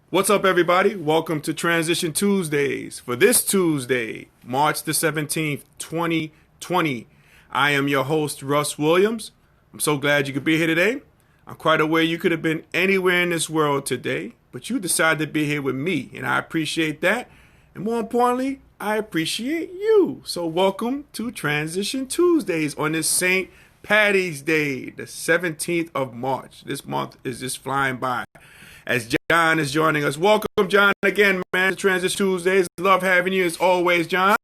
What's up, everybody? Welcome to Transition Tuesdays. For this Tuesday, March the 17th, 2020, I am your host, Russ Williams. I'm so glad you could be here today. I'm quite aware you could have been anywhere in this world today, but you decided to be here with me, and I appreciate that. And more importantly, I appreciate you. So welcome to Transition Tuesdays on this St. Patty's Day, the 17th of March. This month is just flying by. As John is joining us. Welcome, John, again, man, to Transition Tuesdays. Love having you as always, John.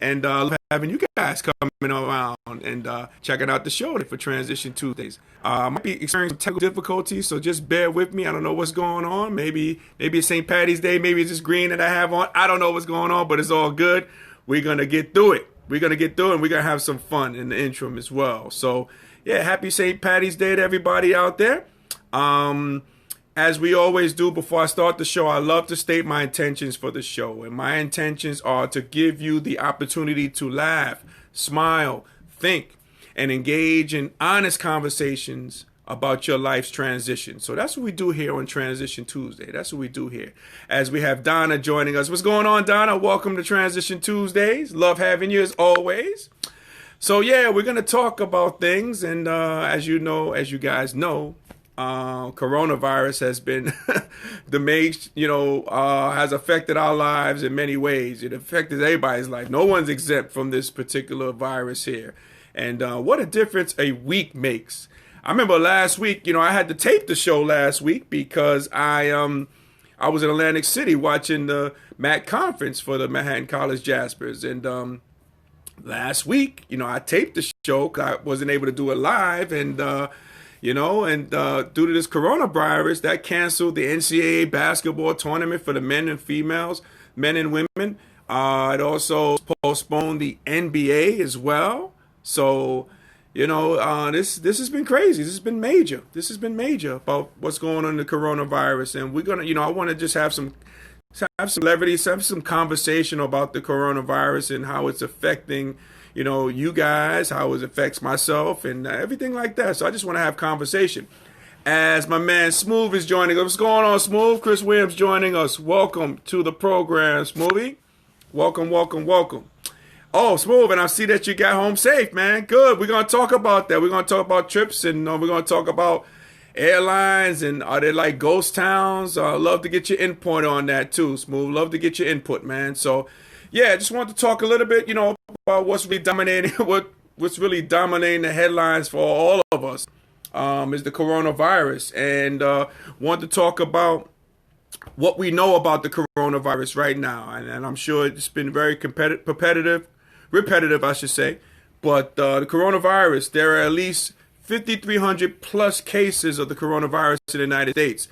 And love having you guys coming around and checking out the show for Transition Tuesdays. Might be experiencing technical difficulties, so just bear with me. I don't know what's going on. Maybe it's St. Patty's Day. Maybe it's just green that I have on. I don't know what's going on, but it's all good. We're going to get through it. And we're going to have some fun in the interim as well. So, yeah, happy St. Patty's Day to everybody out there. As we always do before I start the show, I love to state my intentions for the show. And my intentions are to give you the opportunity to laugh, smile, think, and engage in honest conversations about your life's transition. So that's what we do here on Transition Tuesday. That's what we do here. As we have Donna joining us. What's going on, Donna? Welcome to Transition Tuesdays. Love having you as always. So, yeah, we're going to talk about things. And as you guys know, coronavirus has been has affected our lives in many ways. It affected everybody's life. No one's exempt from this particular virus here. And what a difference a week makes. I remember last week, I had to tape the show last week because I was in Atlantic City watching the MAC conference for the Manhattan College Jaspers. And last week, I taped the show because I wasn't able to do it live. And due to this coronavirus, that canceled the NCAA basketball tournament for the men and women. It also postponed the NBA as well. So, this has been crazy. This has been major. This has been major about what's going on in the coronavirus. And we're going to, I want to just have some levity, have some conversation about the coronavirus and how it's affecting you guys, how it affects myself and everything like that. So I just want to have conversation. As my man Smooth is joining us. What's going on, Smooth? Chris Williams joining us. Welcome to the program, Smoothie. Welcome. Oh, Smooth, and I see that you got home safe, man. Good. We're going to talk about that. We're going to talk about trips, and we're going to talk about airlines, and are they like ghost towns? Love to get your input on that too, Smooth. Love to get your input, man. So, yeah, I just wanted to talk a little bit, about what's really dominating the headlines for all of us is the coronavirus, and want to talk about what we know about the coronavirus right now. And I'm sure it's been very repetitive, I should say. But the coronavirus, there are at least 5,300 plus cases of the coronavirus in the United States.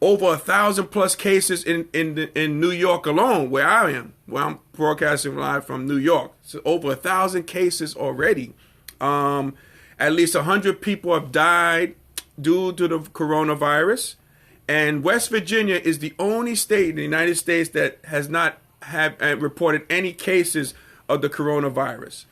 Over 1,000 plus cases in New York alone, where I am, where I'm broadcasting live from New York. So over 1,000 cases already. At least 100 people have died due to the coronavirus. And West Virginia is the only state in the United States that has not reported any cases of the coronavirus.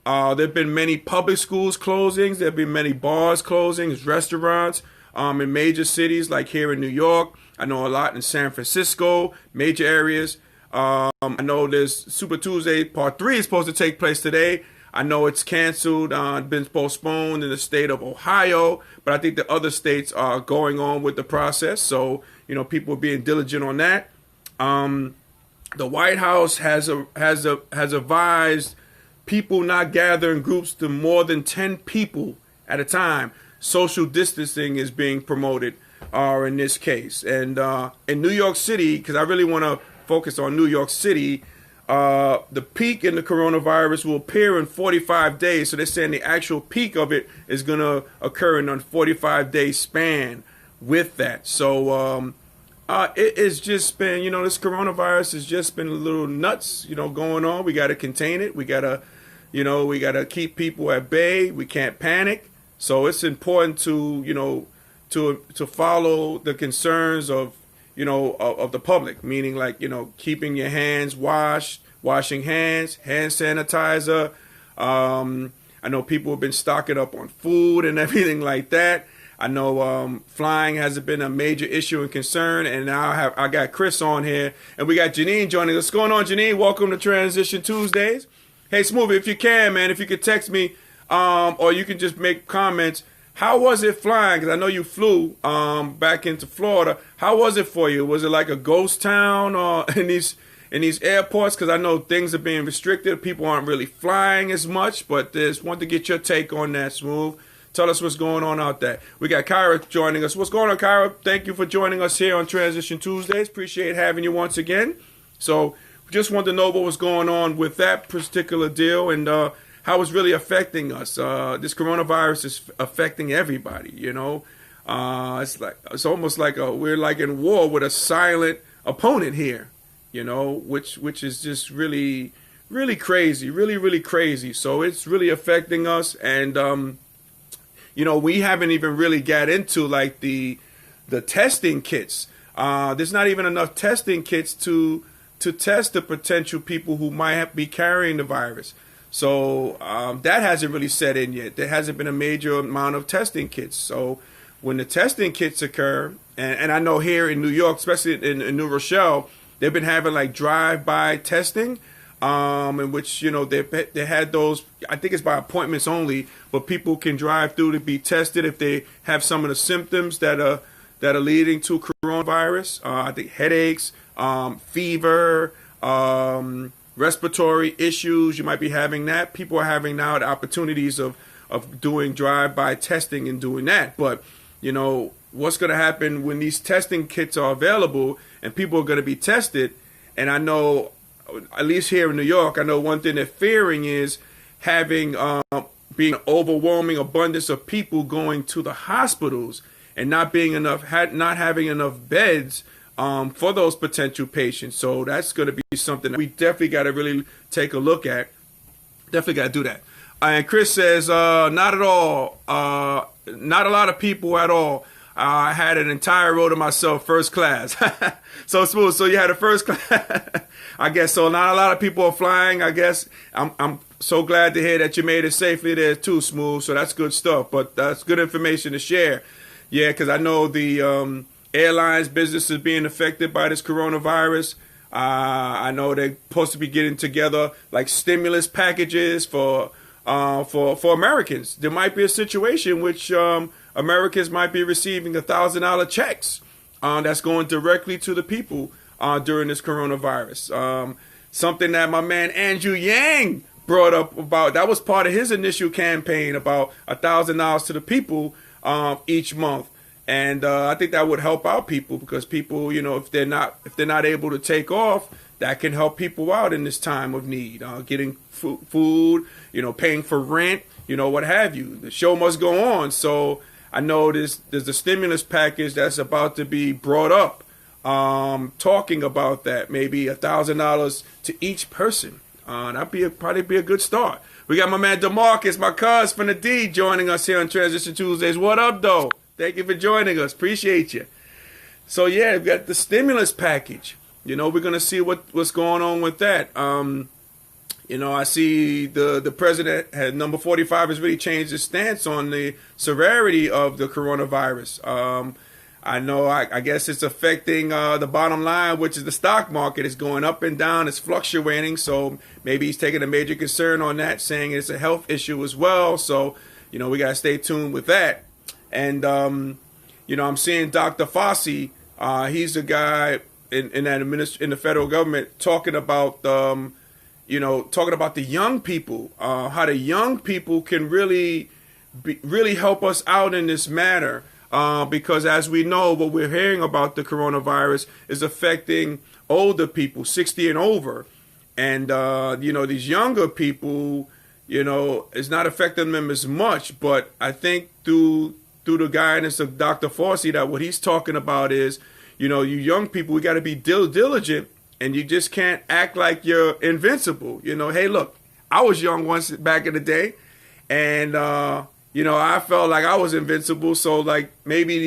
There have been many public schools closings. There have been many bars closings, restaurants. In major cities like here in New York. I know a lot in San Francisco, major areas. I know there's Super Tuesday Part 3 is supposed to take place today. I know it's canceled, been postponed in the state of Ohio, but I think the other states are going on with the process. So, people are being diligent on that. The White House has advised people not gather in groups to more than 10 people at a time. Social distancing is being promoted in this case. And in New York City, because I really want to focus on New York City, the peak in the coronavirus will appear in 45 days. So they're saying the actual peak of it is going to occur in a 45-day span with that. So it's just been, this coronavirus has just been a little nuts, going on. We got to contain it. We got to keep people at bay. We can't panic. So it's important to follow the concerns of the public, meaning like, keeping your hands washed, washing hands, hand sanitizer. I know people have been stocking up on food and everything like that. I know flying hasn't been a major issue and concern, and now I got Chris on here, and we got Janine joining us. What's going on, Janine? Welcome to Transition Tuesdays. Hey, Smoothie, if you can, man, if you could text me, or you can just make comments. How was it flying? Because I know you flew back into Florida. How was it for you? Was it like a ghost town in these airports? Because I know things are being restricted. People aren't really flying as much, but just want to get your take on that, Smooth. Tell us what's going on out there. We got Kyra joining us. What's going on, Kyra? Thank you for joining us here on Transition Tuesdays. Appreciate having you once again. So just wanted to know what was going on with that particular deal and how it's really affecting us. This coronavirus is affecting everybody, you know. It's almost like we're like in war with a silent opponent here, you know, which is just really, really crazy, really crazy. So it's really affecting us, and you know, we haven't even really got into like the testing kits. There's not even enough testing kits to test the potential people who might be carrying the virus. So that hasn't really set in yet. There hasn't been a major amount of testing kits. So when the testing kits occur, and I know here in New York, especially in New Rochelle, they've been having like drive-by testing, in which, you know, they had those, I think it's by appointments only, but people can drive through to be tested if they have some of the symptoms that are leading to coronavirus. I think headaches, fever, respiratory issues. You might be having that. People are having now the opportunities of doing drive-by testing and doing that. But, you know, what's going to happen when these testing kits are available and people are going to be tested? And I know, at least here in New York, I know one thing they're fearing is having being an overwhelming abundance of people going to the hospitals and not having enough beds for those potential patients. So that's going to be something that we definitely got to really take a look at. Definitely got to do that. And Chris says, not at all. Not a lot of people at all. I had an entire row to myself, first class. So Smooth. So you had a first class. I guess so. Not a lot of people are flying. I guess I'm so glad to hear that you made it safely there too, Smooth. So that's good stuff. But that's good information to share. Yeah, because I know the airlines business is being affected by this coronavirus. I know they're supposed to be getting together like stimulus packages for Americans. There might be a situation which Americans might be receiving $1,000 checks that's going directly to the people during this coronavirus. Something that my man Andrew Yang brought up about, that was part of his initial campaign about $1,000 to the people each month. And I think that would help out people because people, you know, if they're not able to take off, that can help people out in this time of need. Getting food, you know, paying for rent, you know, what have you. The show must go on. So I know there's a stimulus package that's about to be brought up, talking about that. Maybe $1,000 to each person. That'd probably be a good start. We got my man DeMarcus, my cuz from the D, joining us here on Transition Tuesdays. What up, though? Thank you for joining us. Appreciate you. So yeah, we've got the stimulus package. You know, we're gonna see what's going on with that. You know, I see the president had number 45 has really changed his stance on the severity of the coronavirus. I know, I guess it's affecting the bottom line, which is the stock market is going up and down. It's fluctuating. So maybe he's taking a major concern on that, saying it's a health issue as well. So, you know, we got to stay tuned with that. And, you know, I'm seeing Dr. Fauci. He's the guy in the federal government talking about, talking about the young people, how the young people can really help us out in this matter. Because as we know, what we're hearing about the coronavirus is affecting older people, 60 and over. And, these younger people, you know, it's not affecting them as much. But I think through the guidance of Dr. Fauci, that what he's talking about is, you know, you young people, we got to be diligent, and you just can't act like you're invincible. You know, hey, look, I was young once back in the day, and, I felt like I was invincible. So like maybe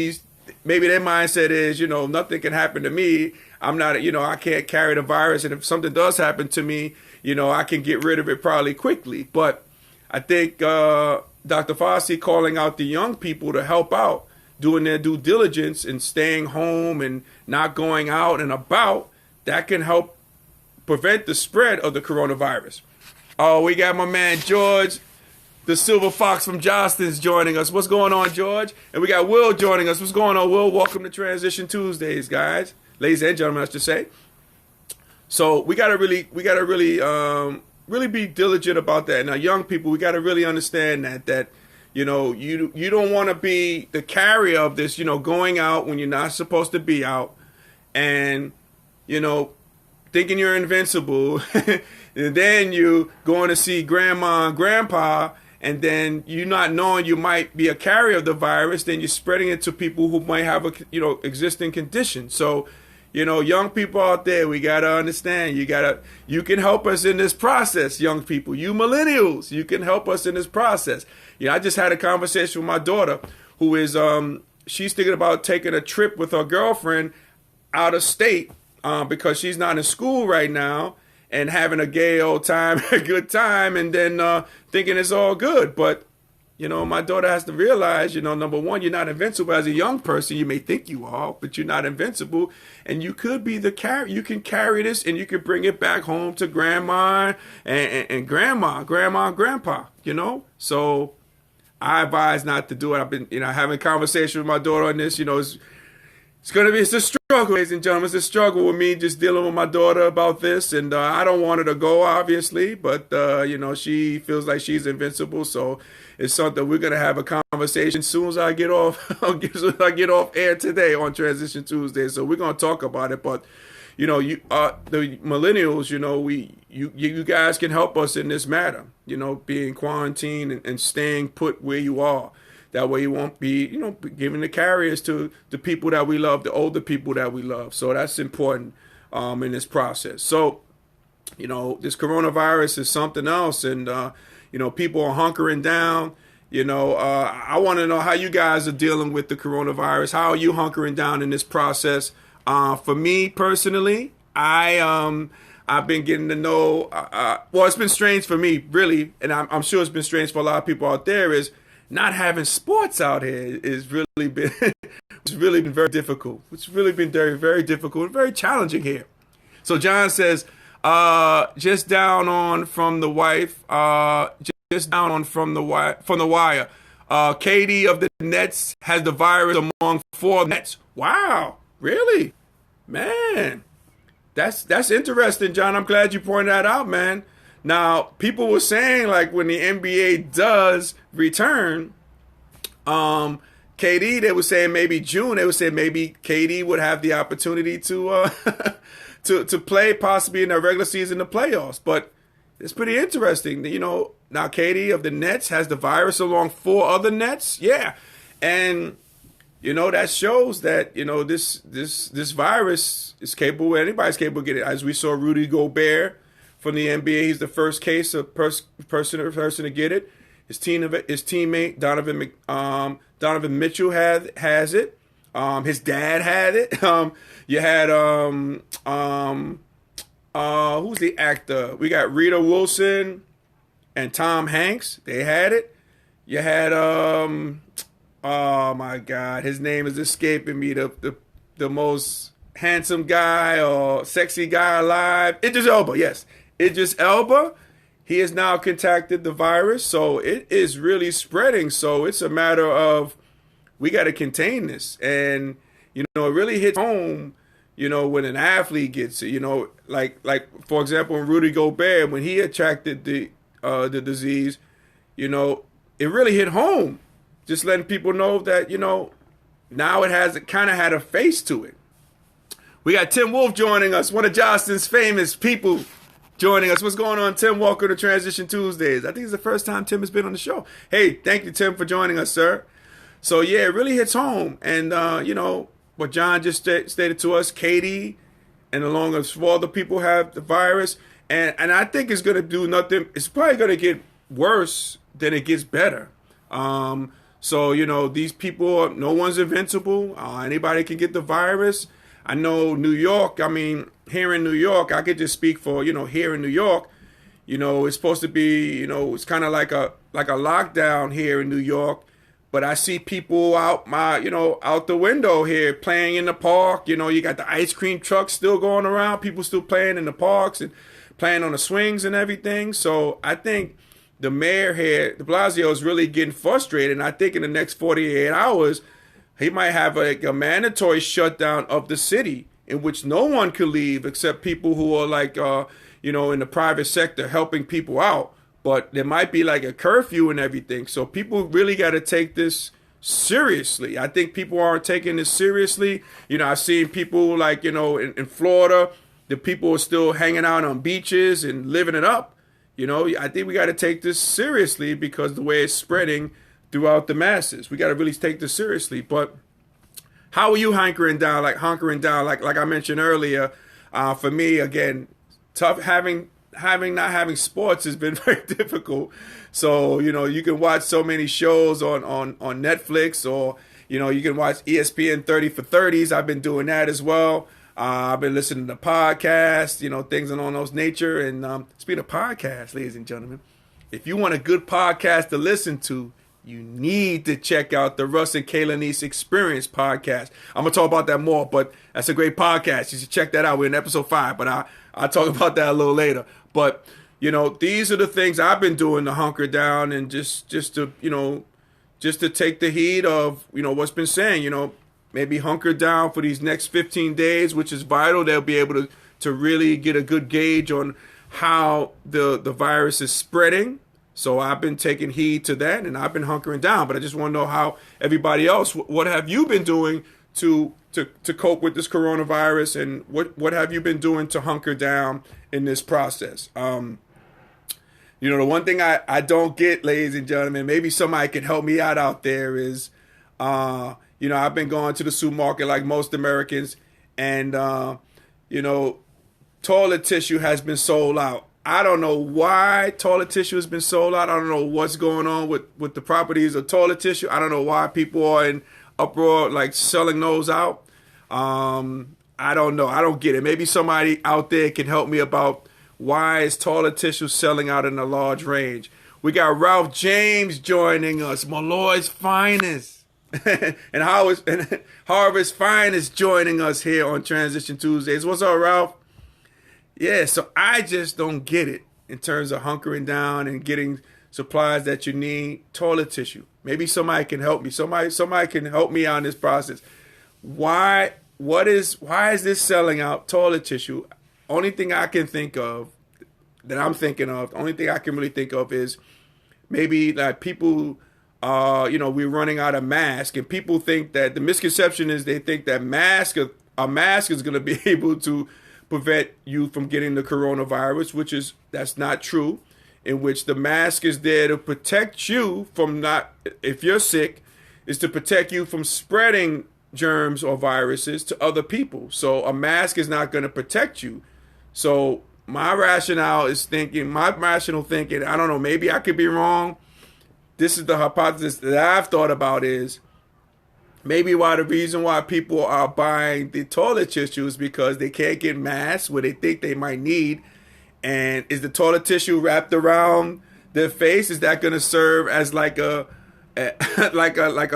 their mindset is, you know, nothing can happen to me. I'm not, I can't carry the virus. And if something does happen to me, you know, I can get rid of it probably quickly. But I think Dr. Fauci calling out the young people to help out doing their due diligence and staying home and not going out and about, that can help prevent the spread of the coronavirus. Oh, we got my man George, the Silver Fox from Johnston's joining us. What's going on, George? And we got Will joining us. What's going on, Will? Welcome to Transition Tuesdays, guys. Ladies and gentlemen, I should say. So we gotta really be diligent about that. Now, young people, we gotta really understand that you don't want to be the carrier of this. Going out when you're not supposed to be out, and thinking you're invincible, and then you going to see grandma and grandpa, and then you not knowing you might be a carrier of the virus, then you're spreading it to people who might have a existing condition. So, young people out there, we gotta understand. You can help us in this process, young people. You millennials, you can help us in this process. I just had a conversation with my daughter, who is she's thinking about taking a trip with her girlfriend out of state because she's not in school right now, and having a gay old time, a good time, and then thinking it's all good. But my daughter has to realize, number one, you're not invincible. As a young person, you may think you are, but you're not invincible. And you could be the carrier. You can carry this, and you can bring it back home to grandma and grandma and grandpa, So I advise not to do it. I've been, having conversation with my daughter on this. It's a struggle, ladies and gentlemen. It's a struggle with me just dealing with my daughter about this. And I don't want her to go, obviously, but, she feels like she's invincible. So it's something we're going to have a conversation as soon as I get off, air today on Transition Tuesday. So we're going to talk about it. But, the millennials, you guys can help us in this matter, being quarantined and staying put where you are. That way you won't be, giving the carriers to the people that we love, the older people that we love. So that's important in this process. So, this coronavirus is something else. And, people are hunkering down. I want to know how you guys are dealing with the coronavirus. How are you hunkering down in this process? For me personally, I've been getting to know, it's been strange for me, really, and I'm sure it's been strange for a lot of people out there, is not having sports out here is really been it's really been very difficult. It's really been very, very difficult and very challenging here. So John says, just down on from the wife, just down on from the wire. KD of the Nets has the virus among 4 Nets. Wow, really, man, that's interesting, John. I'm glad you pointed that out, man. Now, people were saying, like, when the NBA does return, KD, they were saying maybe June, they were saying maybe KD would have the opportunity to to play possibly in the regular season, the playoffs. But it's pretty interesting. Now KD of the Nets has the virus along 4 other Nets. Yeah. And, that shows that, this virus is capable, anybody's capable of getting it. As we saw Rudy Gobert from the NBA, he's the first case of person to get it. His teammate Donovan Mitchell has it. His dad had it. You had who's the actor? We got Rita Wilson and Tom Hanks. They had it. You had oh my God, his name is escaping me. The most handsome guy or sexy guy alive. Idris Elba, yes. Idris Elba, he has now contacted the virus, so it is really spreading. So it's a matter of we got to contain this. And, it really hits home, when an athlete gets it, like for example, when Rudy Gobert, when he attracted the disease, it really hit home. Just letting people know that, now it kind of had a face to it. We got Tim Wolf joining us, one of Johnston's famous people joining us. What's going on, Tim? Welcome to Transition Tuesdays. I think it's the first time Tim has been on the show. Hey, thank you, Tim, for joining us, sir. So, yeah, it really hits home. And, what John just stated to us, Katie and along with 4 other people have the virus. And I think it's going to do nothing. It's probably going to get worse than it gets better. So, these people, no one's invincible. Anybody can get the virus. I know New York, here in New York, I could just speak for, here in New York, it's supposed to be, it's kind of like a lockdown here in New York. But I see people out out the window here playing in the park. You know, you got the ice cream trucks still going around. People still playing in the parks and playing on the swings and everything. So I think the mayor here, de Blasio, is really getting frustrated. And I think in the next 48 hours, he might have a mandatory shutdown of the city in which no one could leave except people who are in the private sector helping people out. But there might be like a curfew and everything. So people really got to take this seriously. I think people aren't taking this seriously. You know, I've seen people in Florida, the people are still hanging out on beaches and living it up. You know, I think we got to take this seriously because the way it's spreading throughout the masses, we got to really take this seriously. But how are you hunkering down? Like I mentioned earlier, for me, again, tough not having sports has been very difficult. So, you know, you can watch so many shows on Netflix, or, you know, you can watch ESPN 30 for 30s. I've been doing that as well. I've been listening to podcasts, you know, things along those nature. And speaking of podcasts, ladies and gentlemen, if you want a good podcast to listen to, you need to check out the Russ and Kayla Niece Experience podcast. I'm going to talk about that more, but that's a great podcast. You should check that out. We're in episode 5, but I'll talk about that a little later. But, you know, these are the things I've been doing to hunker down and just to take the heat of, you know, what's been saying, you know, maybe hunker down for these next 15 days, which is vital. They'll be able to really get a good gauge on how the virus is spreading. So I've been taking heed to that, and I've been hunkering down. But I just want to know how everybody else, what have you been doing to cope with this coronavirus, and what have you been doing to hunker down in this process? You know, the one thing I don't get, ladies and gentlemen, maybe somebody can help me out there is, you know, I've been going to the supermarket like most Americans, and, you know, toilet tissue has been sold out. I don't know why toilet tissue has been sold out. I don't know what's going on with the properties of toilet tissue. I don't know why people are in uproar, like selling those out. I don't know. I don't get it. Maybe somebody out there can help me about why is toilet tissue selling out in a large range. We got Ralph James joining us, Malloy's finest, and Harvard's finest joining us here on Transition Tuesdays. What's up, Ralph? Yeah, so I just don't get it in terms of hunkering down and getting supplies that you need. Toilet tissue. Maybe somebody can help me. Somebody can help me out in this process. Why is this selling out toilet tissue? Only thing I can think of, the only thing I can really think of is maybe like people, we're running out of masks, and people think that the misconception is they think that a mask is going to be able to prevent you from getting the coronavirus, that's not true, in which the mask is there to protect you from if you're sick, is to protect you from spreading germs or viruses to other people. So a mask is not going to protect you. So my rational thinking, I don't know, maybe I could be wrong. This is the hypothesis that I've thought about is, maybe the reason why people are buying the toilet tissue is because they can't get masks where they think they might need. And is the toilet tissue wrapped around their face? Is that going to serve as like a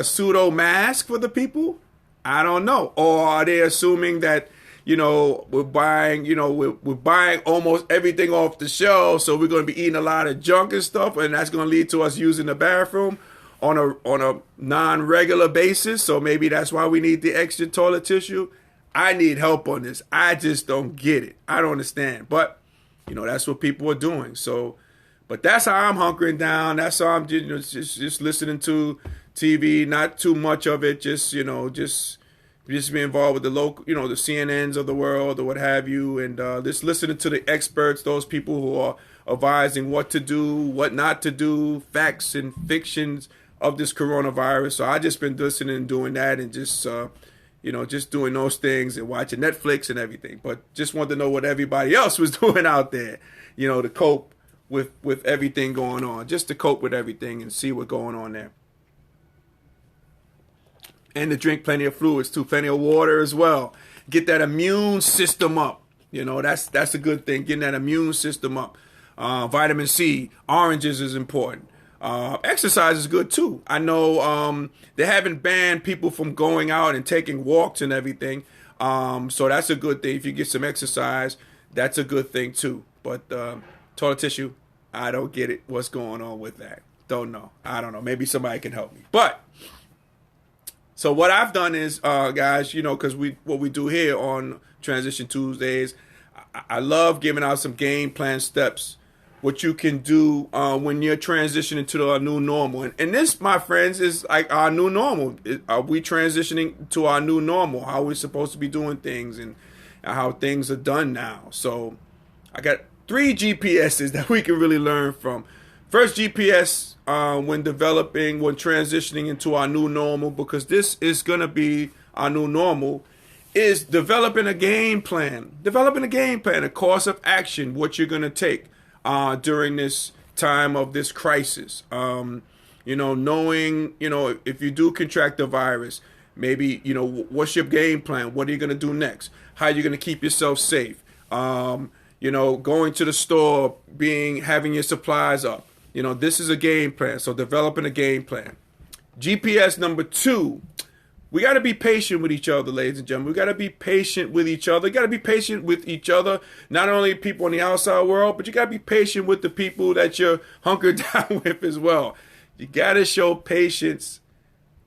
pseudo mask for the people? I don't know. Or are they assuming that, you know, we're buying almost everything off the shelf, so we're going to be eating a lot of junk and stuff, and that's going to lead to us using the bathroom on a non-regular basis. So maybe that's why we need the extra toilet tissue. I need help on this. I just don't get it. I don't understand. But, you know, that's what people are doing. So, but that's how I'm hunkering down. That's how I'm just listening to TV, not too much of it. Just be involved with the local, you know, the CNNs of the world or what have you. And just listening to the experts, those people who are advising what to do, what not to do, facts and fictions of this coronavirus. So I just been listening and doing that, and just just doing those things and watching Netflix and everything. But just wanted to know what everybody else was doing out there, you know, to cope with everything going on, just to cope with everything and see what's going on there. And to drink plenty of fluids too, plenty of water as well. Get that immune system up. You know, that's a good thing, getting that immune system up. Vitamin C, oranges is important. Exercise is good too. I know they haven't banned people from going out and taking walks and everything. So that's a good thing. If you get some exercise, that's a good thing too. But toilet tissue, I don't get it. What's going on with that? Don't know. I don't know. Maybe somebody can help me. But so what I've done is, guys, because what we do here on Transition Tuesdays, I love giving out some game plan steps, what you can do when you're transitioning to our new normal. And this, my friends, is like our new normal. Are we transitioning to our new normal? How we're supposed to be doing things and how things are done now. So I got 3 GPSs that we can really learn from. First GPS when transitioning into our new normal, because this is going to be our new normal, is developing a game plan. Developing a game plan, a course of action, what you're going to take during this time of this crisis. Knowing, if you do contract the virus, maybe, what's your game plan? What are you going to do next? How are you going to keep yourself safe? Going to the store, having your supplies up. This is a game plan. So developing a game plan. GPS number 2, we got to be patient with each other, ladies and gentlemen. We got to be patient with each other. You got to be patient with each other, not only people in the outside world, but you got to be patient with the people that you're hunkered down with as well. You got to show patience.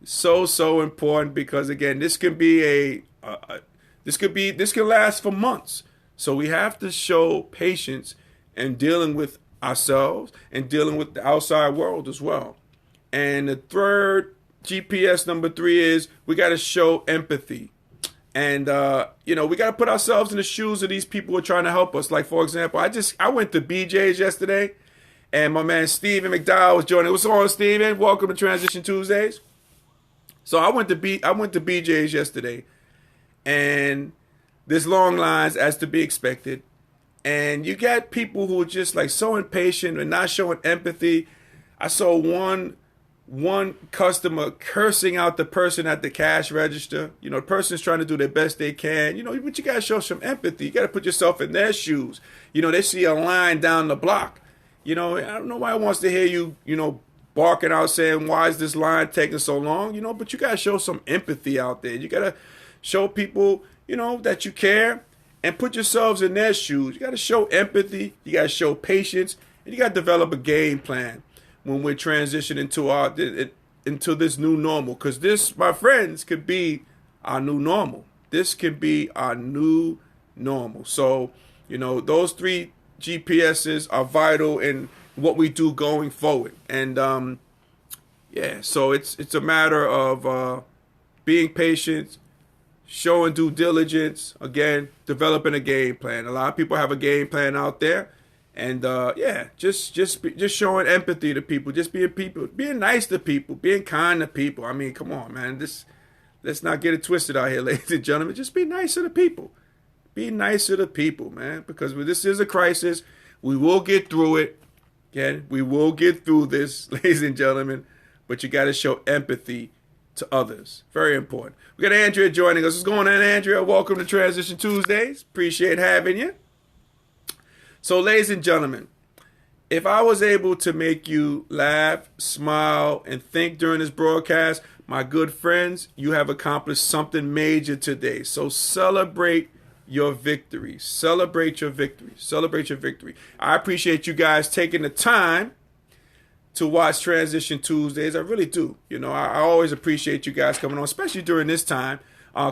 So important, because again, this can be this can last for months. So we have to show patience in dealing with ourselves and dealing with the outside world as well. And the third GPS number 3 is we got to show empathy. And, we got to put ourselves in the shoes of these people who are trying to help us. Like, for example, I went to BJ's yesterday, and my man Steven McDowell was joining. What's on, Steven? Welcome to Transition Tuesdays. So I went to BJ's yesterday, and there's long lines as to be expected. And you got people who are just like so impatient and not showing empathy. I saw one customer cursing out the person at the cash register. The person's trying to do their best they can. But you got to show some empathy. You got to put yourself in their shoes. They see a line down the block. I don't know why wants to hear you, barking out saying, why is this line taking so long? But you got to show some empathy out there. You got to show people, that you care. And put yourselves in their shoes. You got to show empathy. You got to show patience. And you got to develop a game plan when we're transitioning into this new normal. Because this, my friends, could be our new normal. This could be our new normal. So, those 3 GPSs are vital in what we do going forward. And, so it's a matter of being patient, showing due diligence, again, developing a game plan. A lot of people have a game plan out there, and just showing empathy to people, just being nice to people, being kind to people. I mean, come on, man. Let's not get it twisted out here, ladies and gentlemen. Just be nicer to people. Be nicer to people, man, because this is a crisis. We will get through it. Again, we will get through this, ladies and gentlemen, but you got to show empathy to others. Very important. We got Andrea joining us. What's going on, Andrea? Welcome to Transition Tuesdays. Appreciate having you. So, ladies and gentlemen, if I was able to make you laugh, smile, and think during this broadcast, my good friends, you have accomplished something major today. So celebrate your victory. Celebrate your victory. Celebrate your victory. I appreciate you guys taking the time to watch Transition Tuesdays. I really do. I always appreciate you guys coming on, especially during this time,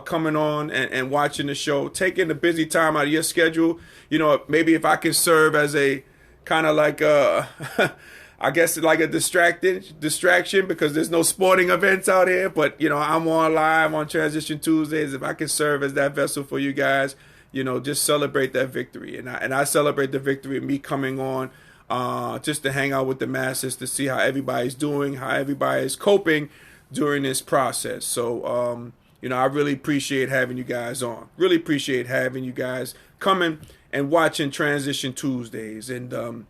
coming on and watching the show, taking the busy time out of your schedule. Maybe if I can serve as a kind of like I guess like a distraction, because there's no sporting events out here, but I'm on live on Transition Tuesdays. If I can serve as that vessel for you guys, just celebrate that victory. And I celebrate the victory of me coming on just to hang out with the masses, to see how everybody's doing, how everybody's coping during this process. So, I really appreciate having you guys on. Really appreciate having you guys coming and watching Transition Tuesdays. And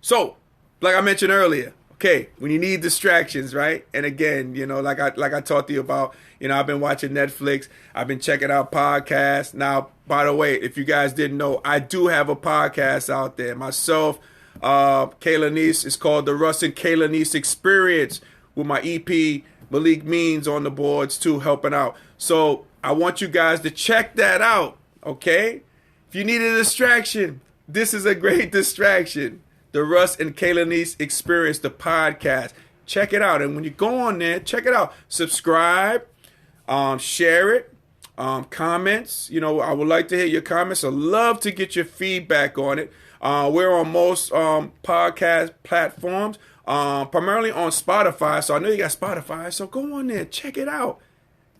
so, like I mentioned earlier, okay, when you need distractions, right? And again, like I talked to you about, I've been watching Netflix. I've been checking out podcasts. Now, by the way, if you guys didn't know, I do have a podcast out there. Myself, Kayla Niece. It's called the Russ and Kayla Niece Experience, with my EP Malik Means on the boards too, helping out. So I want you guys to check that out, okay? If you need a distraction, this is a great distraction. The Russ and Kayla Niece Experience, the podcast. Check it out. And when you go on there, check it out. Subscribe, share it, comments. You know, I would like to hear your comments. I'd love to get your feedback on it. We're on most podcast platforms, primarily on Spotify. So I know you got Spotify. So go on there, check it out.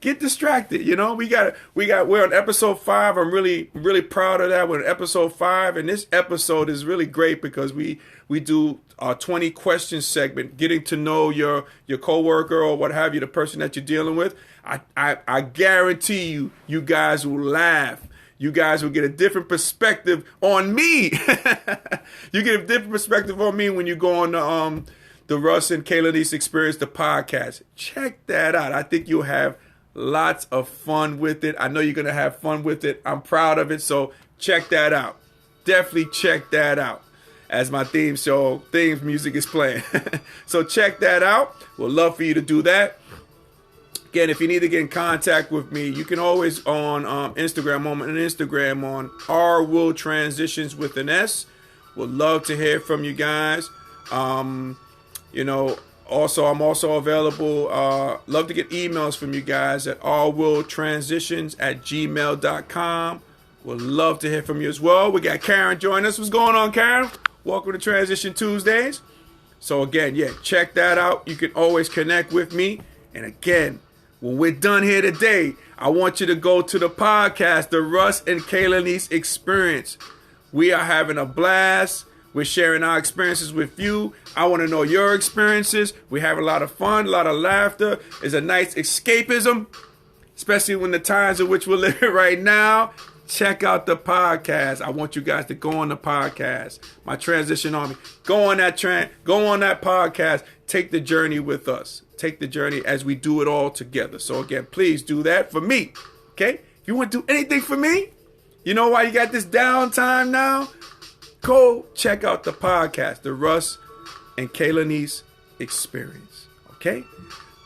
Get distracted. You know, we're on episode 5. I'm really proud of that. We're on episode 5, and this episode is really great because we do a 20 question segment, getting to know your coworker or what have you, the person that you're dealing with. I guarantee you guys will laugh. You guys will get a different perspective on me. You get a different perspective on me when you go on the Russ and Kayla Niece Experience, the podcast. Check that out. I think you'll have lots of fun with it. I know you're going to have fun with it. I'm proud of it. So check that out. Definitely check that out as my theme music is playing. So check that out. We'd love for you to do that. Again, if you need to get in contact with me, you can always on Instagram. I'm on Instagram on R-Will Transitions with an S. Would love to hear from you guys. You know, also, I'm also available. Love to get emails from you guys at rwilltransitions@gmail.com. Would love to hear from you as well. We got Karen joining us. What's going on, Karen? Welcome to Transition Tuesdays. So again, yeah, check that out. You can always connect with me. And again, when we're done here today, I want you to go to the podcast, the Russ and Kayla Niece Experience. We are having a blast. We're sharing our experiences with you. I want to know your experiences. We have a lot of fun, a lot of laughter. It's a nice escapism, especially when the times in which we're living right now. Check out the podcast. I want you guys to go on the podcast. My Transition Army. Go on that podcast. Take the journey with us. Take the journey as we do it all together. So again, please do that for me. Okay? If you want to do anything for me, you know why you got this downtime now? Go check out the podcast, the Russ and Kayla Niece Experience. Okay?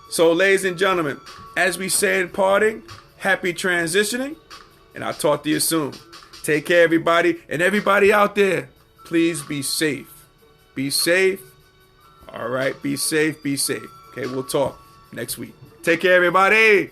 So, ladies and gentlemen, as we say in parting, happy transitioning, and I'll talk to you soon. Take care, everybody, and everybody out there, please be safe. Be safe. All right, be safe, be safe. Okay, we'll talk next week. Take care, everybody.